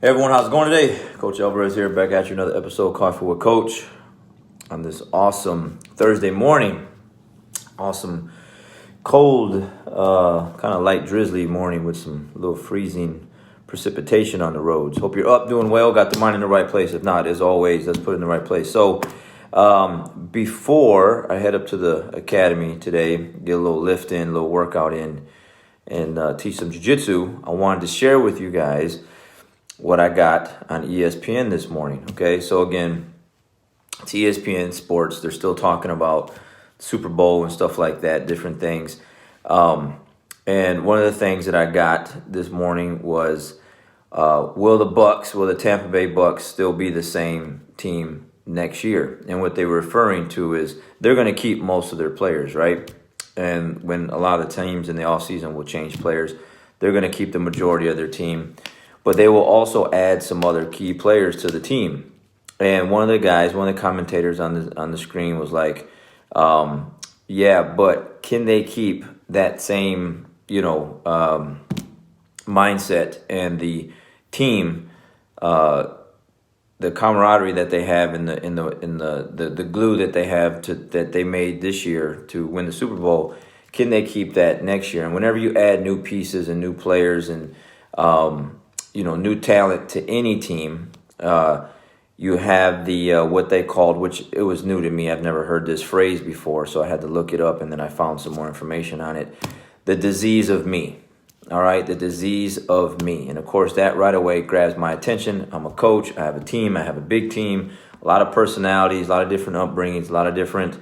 Hey everyone, how's it going today? Coach Alvarez here, back at you another episode of Coffee with Coach on this awesome Thursday morning. Awesome, cold, kind of light drizzly morning with some little freezing precipitation on the roads. Hope you're up, doing well, got the mind in the right place. If not, as always, let's put it in the right place. So, before I head up to the academy today, get a little lift in, a little workout in, and teach some jiu-jitsu, I wanted to share with you guys what I got on ESPN this morning. Okay, so again, it's ESPN Sports. They're still talking about Super Bowl and stuff like that, different things. And one of the things that I got this morning was, will the Tampa Bay Bucks still be the same team next year? And what they were referring to is they're going to keep most of their players, right? And when a lot of the teams in the offseason will change players, they're going to keep the majority of their team. But they will also add some other key players to the team. And one of the commentators on the screen was like, yeah, but can they keep that same, mindset and the team, the camaraderie that they have in the glue that they have that they made this year to win the Super Bowl? Can they keep that next year? And whenever you add new pieces and new players and new talent to any team, you have the what they called, which it was new to me. I've never heard this phrase before, so I had to look it up, and then I found some more information on it. The disease of me. All right, the disease of me. And of course, that right away grabs my attention. I'm a coach. I have a team. I have a big team, a lot of personalities, a lot of different upbringings, a lot of different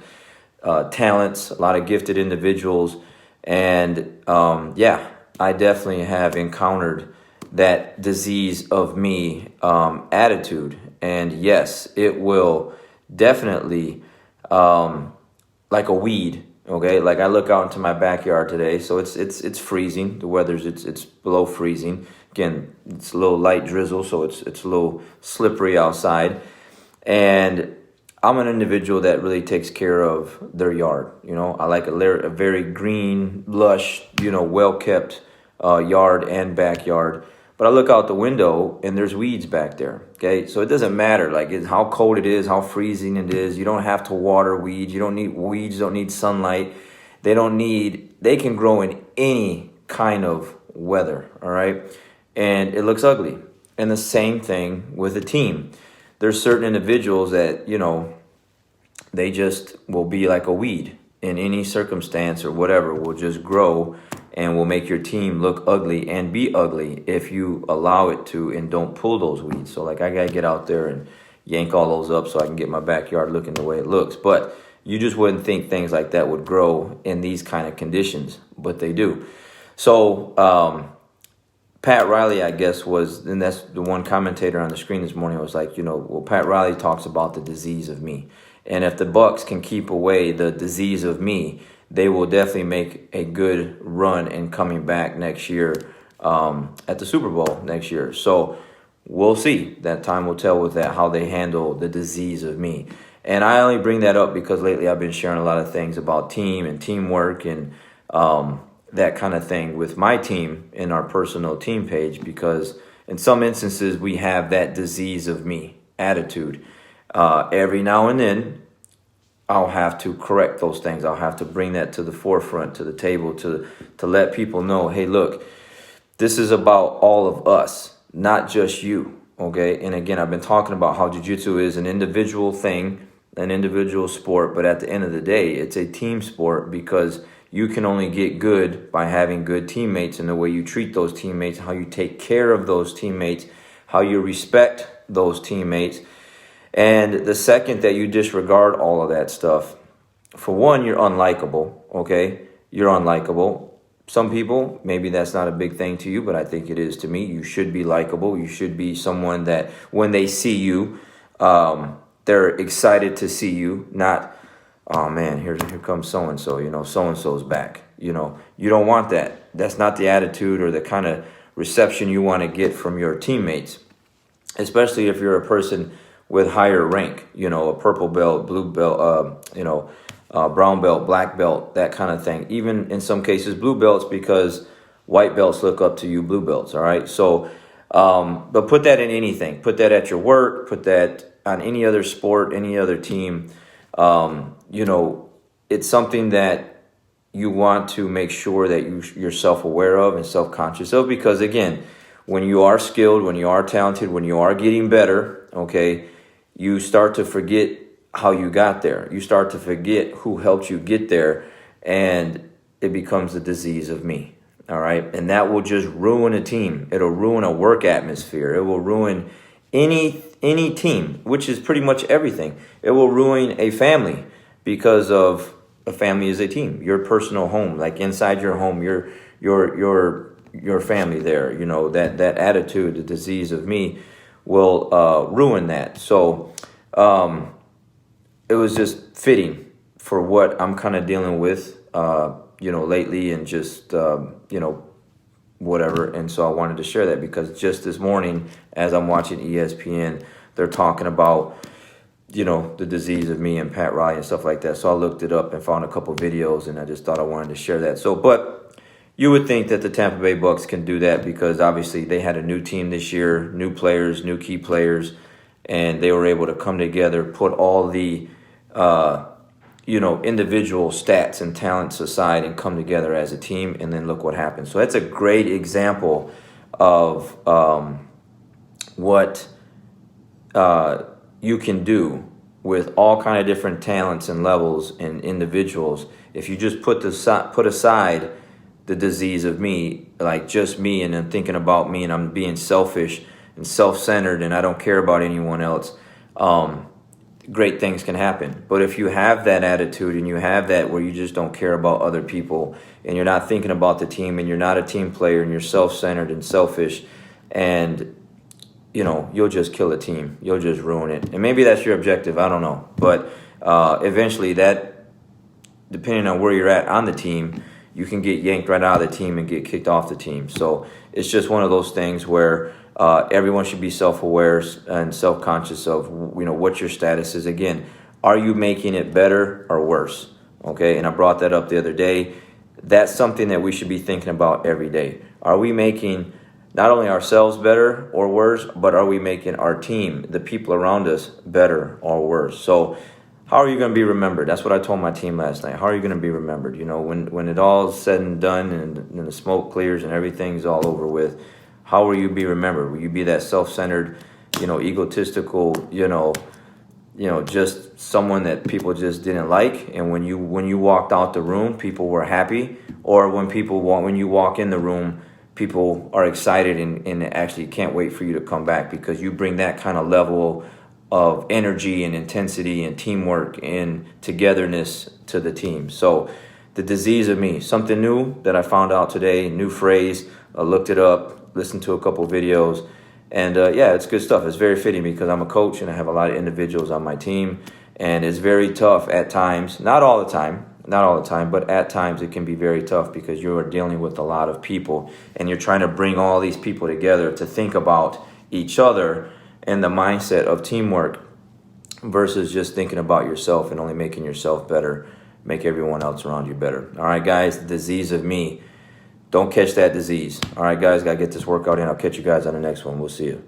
talents, a lot of gifted individuals. And I definitely have encountered that disease of me attitude. And yes, it will definitely, like a weed, okay? Like I look out into my backyard today, so it's freezing. The weather's, it's below freezing. Again, it's a little light drizzle, so it's a little slippery outside. And I'm an individual that really takes care of their yard. I like a very green, lush, well-kept yard and backyard. But I look out the window and there's weeds back there, okay? So it doesn't matter how cold it is, how freezing it is. You don't have to water weeds. You don't need weeds, don't need sunlight. They can grow in any kind of weather, all right? And it looks ugly. And the same thing with a team. There's certain individuals that, they just will be like a weed in any circumstance or whatever, will just grow and will make your team look ugly and be ugly if you allow it to and don't pull those weeds. So I got to get out there and yank all those up so I can get my backyard looking the way it looks. But you just wouldn't think things like that would grow in these kind of conditions, but they do. So Pat Riley, I guess, and that's the one commentator on the screen this morning, was like, Pat Riley talks about the disease of me. And if the Bucks can keep away the disease of me, they will definitely make a good run in coming back next year at the Super Bowl next year. So we'll see. That time will tell with that, how they handle the disease of me. And I only bring that up because lately I've been sharing a lot of things about team and teamwork and that kind of thing with my team in our personal team page, because in some instances we have that disease of me attitude. Every now and then, I'll have to correct those things. I'll have to bring that to the forefront, to the table, to let people know, hey, look, this is about all of us, not just you, okay? And again, I've been talking about how jiu-jitsu is an individual thing, an individual sport, but at the end of the day, it's a team sport, because you can only get good by having good teammates, and the way you treat those teammates, how you take care of those teammates, how you respect those teammates. And the second that you disregard all of that stuff, for one, you're unlikable, okay? You're unlikable. Some people, maybe that's not a big thing to you, but I think it is to me. You should be likable. You should be someone that when they see you, they're excited to see you, not, oh man, here comes so-and-so, so-and-so's back. You don't want that. That's not the attitude or the kind of reception you want to get from your teammates, especially if you're a person with higher rank, a purple belt, blue belt, brown belt, black belt, that kind of thing. Even in some cases, blue belts, because white belts look up to you blue belts, all right? So But put that in anything. Put that at your work. Put that on any other sport, any other team. You know, it's something that you want to make sure that you're self-aware of and self-conscious of, because again, when you are skilled, when you are talented, when you are getting better, okay, you start to forget how you got there. You start to forget who helped you get there, and it becomes the disease of me. All right, and that will just ruin a team. It'll ruin a work atmosphere. It will ruin any team, which is pretty much everything. It will ruin a family, because of a family is a team. Your personal home, like inside your home, your family there. You know, that attitude, the disease of me, will ruin that. So it was just fitting for what I'm kind of dealing with, you know, lately, and just you know, whatever. And so I wanted to share that, because just this morning, as I'm watching ESPN, they're talking about, you know, the disease of me and Pat Riley and stuff like that. So I looked it up and found a couple videos, and I just thought I wanted to share that. So, but you would think that the Tampa Bay Bucks can do that, because obviously they had a new team this year, new players, new key players, and they were able to come together, put all the, you know, individual stats and talents aside, and come together as a team, and then look what happened. So that's a great example of what you can do with all kind of different talents and levels and individuals, if you just put aside the disease of me, like just me, and I'm thinking about me, and I'm being selfish and self-centered, and I don't care about anyone else. Great things can happen. But if you have that attitude, and you have that where you just don't care about other people, and you're not thinking about the team, and you're not a team player, and you're self-centered and selfish, and you know, you'll just kill a team. You'll just ruin it. And maybe that's your objective. I don't know. But eventually that, depending on where you're at on the team, you can get yanked right out of the team and get kicked off the team. So it's just one of those things where everyone should be self-aware and self-conscious of, you know, what your status is. Again, are you making it better or worse? Okay, and I brought that up the other day. That's something that we should be thinking about every day. Are we making not only ourselves better or worse, but are we making our team, the people around us, better or worse? So how are you going to be remembered? That's what I told my team last night. How are you going to be remembered? You know, when it all is said and done, and the smoke clears and everything's all over with, how will you be remembered? Will you be that self-centered, you know, egotistical, you know, just someone that people just didn't like, and when you walked out the room, people were happy? Or when you walk in the room, people are excited and actually can't wait for you to come back, because you bring that kind of level of energy and intensity and teamwork and togetherness to the team. So the disease of me, something new that I found out today, new phrase. I looked it up, listened to a couple videos, and yeah, it's good stuff. It's very fitting, because I'm a coach and I have a lot of individuals on my team, and it's very tough at times. Not all the time, but at times it can be very tough, because you are dealing with a lot of people, and you're trying to bring all these people together to think about each other and the mindset of teamwork, versus just thinking about yourself and only making yourself better, make everyone else around you better. All right, guys, the disease of me. Don't catch that disease. All right, guys, got to get this workout in. I'll catch you guys on the next one. We'll see you.